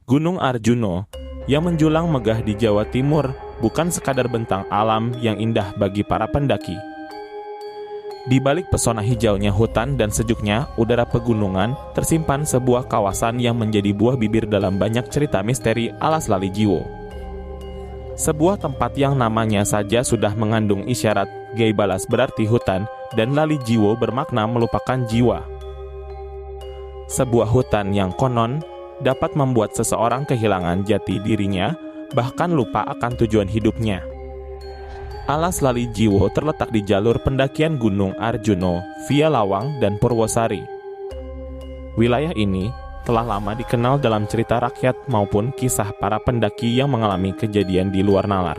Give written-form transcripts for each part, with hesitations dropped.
Gunung Arjuno yang menjulang megah di Jawa Timur bukan sekadar bentang alam yang indah bagi para pendaki. Di balik pesona hijaunya hutan dan sejuknya udara pegunungan, tersimpan sebuah kawasan yang menjadi buah bibir dalam banyak cerita misteri Alas Lali Jiwo. Sebuah tempat yang namanya saja sudah mengandung isyarat Gai Balas berarti hutan dan Lali Jiwo bermakna melupakan jiwa. Sebuah hutan yang konon dapat membuat seseorang kehilangan jati dirinya, bahkan lupa akan tujuan hidupnya. Alas Lali Jiwo terletak di jalur pendakian Gunung Arjuno via Lawang dan Purwosari. Wilayah ini telah lama dikenal dalam cerita rakyat maupun kisah para pendaki yang mengalami kejadian di luar nalar.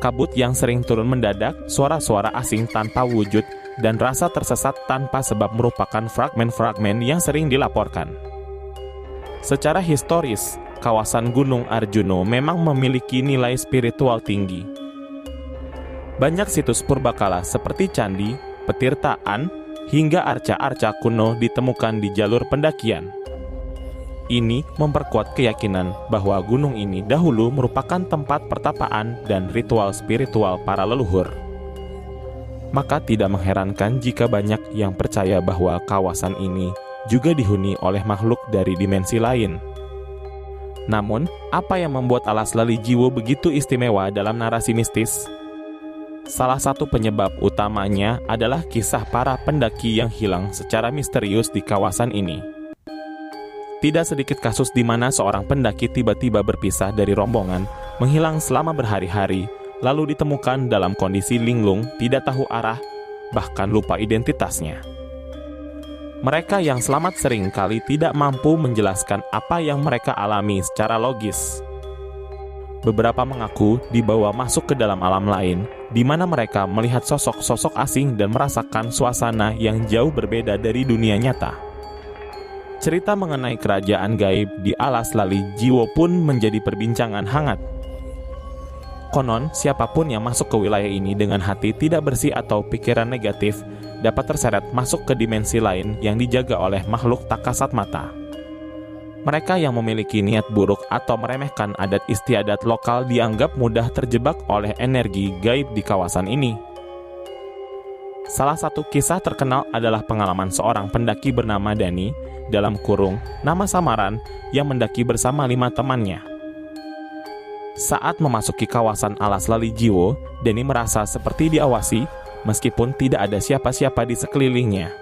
Kabut yang sering turun mendadak, suara-suara asing tanpa wujud, dan rasa tersesat tanpa sebab merupakan fragmen-fragmen yang sering dilaporkan. Secara historis, kawasan Gunung Arjuno memang memiliki nilai spiritual tinggi. Banyak situs purbakala seperti candi, petirtaan, hingga arca-arca kuno ditemukan di jalur pendakian. Ini memperkuat keyakinan bahwa gunung ini dahulu merupakan tempat pertapaan dan ritual spiritual para leluhur. Maka tidak mengherankan jika banyak yang percaya bahwa kawasan ini juga dihuni oleh makhluk dari dimensi lain. Namun, apa yang membuat Alas Lali Jiwo begitu istimewa dalam narasi mistis? Salah satu penyebab utamanya adalah kisah para pendaki yang hilang secara misterius di kawasan ini. Tidak sedikit kasus di mana seorang pendaki tiba-tiba berpisah dari rombongan, menghilang selama berhari-hari, lalu ditemukan dalam kondisi linglung, tidak tahu arah, bahkan lupa identitasnya. Mereka yang selamat seringkali tidak mampu menjelaskan apa yang mereka alami secara logis. Beberapa mengaku dibawa masuk ke dalam alam lain, di mana mereka melihat sosok-sosok asing dan merasakan suasana yang jauh berbeda dari dunia nyata. Cerita mengenai kerajaan gaib di Alas Lali Jiwo pun menjadi perbincangan hangat. Konon, siapapun yang masuk ke wilayah ini dengan hati tidak bersih atau pikiran negatif dapat terseret masuk ke dimensi lain yang dijaga oleh makhluk tak kasat mata. Mereka yang memiliki niat buruk atau meremehkan adat istiadat lokal dianggap mudah terjebak oleh energi gaib di kawasan ini. Salah satu kisah terkenal adalah pengalaman seorang pendaki bernama Dani, dalam kurung, nama samaran, yang mendaki bersama 5 temannya. Saat memasuki kawasan Alas Lali Jiwo, Dani merasa seperti diawasi, meskipun tidak ada siapa-siapa di sekelilingnya.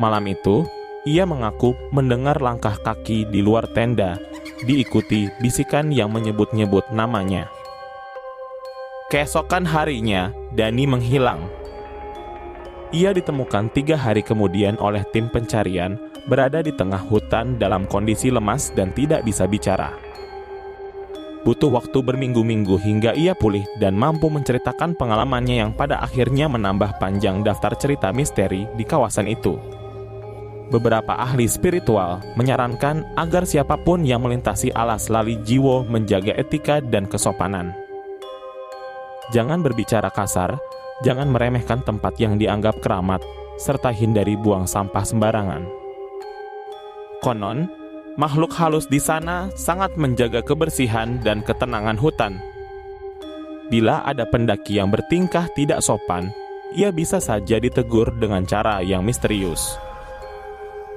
Malam itu, ia mengaku mendengar langkah kaki di luar tenda, diikuti bisikan yang menyebut-nyebut namanya. Keesokan harinya, Dani menghilang. Ia ditemukan 3 hari kemudian oleh tim pencarian, berada di tengah hutan dalam kondisi lemas dan tidak bisa bicara. Butuh waktu berminggu-minggu hingga ia pulih dan mampu menceritakan pengalamannya yang pada akhirnya menambah panjang daftar cerita misteri di kawasan itu. Beberapa ahli spiritual menyarankan agar siapapun yang melintasi Alas Lali Jiwo menjaga etika dan kesopanan. Jangan berbicara kasar, jangan meremehkan tempat yang dianggap keramat, serta hindari buang sampah sembarangan. Konon, makhluk halus di sana sangat menjaga kebersihan dan ketenangan hutan. Bila ada pendaki yang bertingkah tidak sopan, ia bisa saja ditegur dengan cara yang misterius.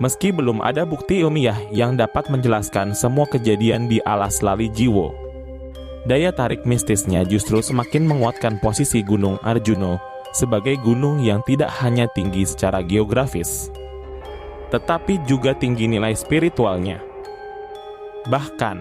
Meski belum ada bukti ilmiah yang dapat menjelaskan semua kejadian di Alas Lali Jiwo, daya tarik mistisnya justru semakin menguatkan posisi Gunung Arjuno sebagai gunung yang tidak hanya tinggi secara geografis, tetapi juga tinggi nilai spiritualnya. Bahkan,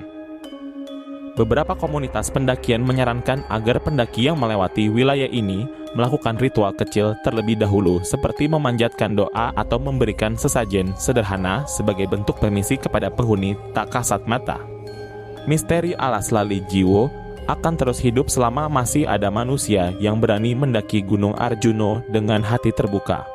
beberapa komunitas pendakian menyarankan agar pendaki yang melewati wilayah ini melakukan ritual kecil terlebih dahulu seperti memanjatkan doa atau memberikan sesajen sederhana sebagai bentuk permisi kepada penghuni tak kasat mata. Misteri Alas Lali Jiwo akan terus hidup selama masih ada manusia yang berani mendaki Gunung Arjuno dengan hati terbuka.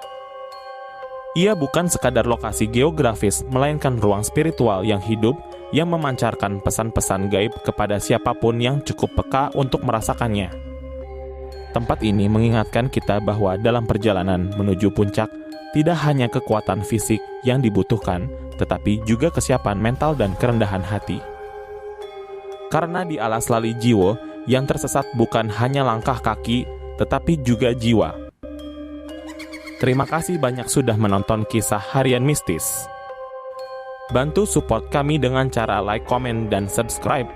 Ia bukan sekadar lokasi geografis, melainkan ruang spiritual yang hidup yang memancarkan pesan-pesan gaib kepada siapapun yang cukup peka untuk merasakannya. Tempat ini mengingatkan kita bahwa dalam perjalanan menuju puncak, tidak hanya kekuatan fisik yang dibutuhkan, tetapi juga kesiapan mental dan kerendahan hati. Karena di alas lali jiwa, yang tersesat bukan hanya langkah kaki, tetapi juga jiwa. Terima kasih banyak sudah menonton kisah harian mistis. Bantu support kami dengan cara like, komen, dan subscribe.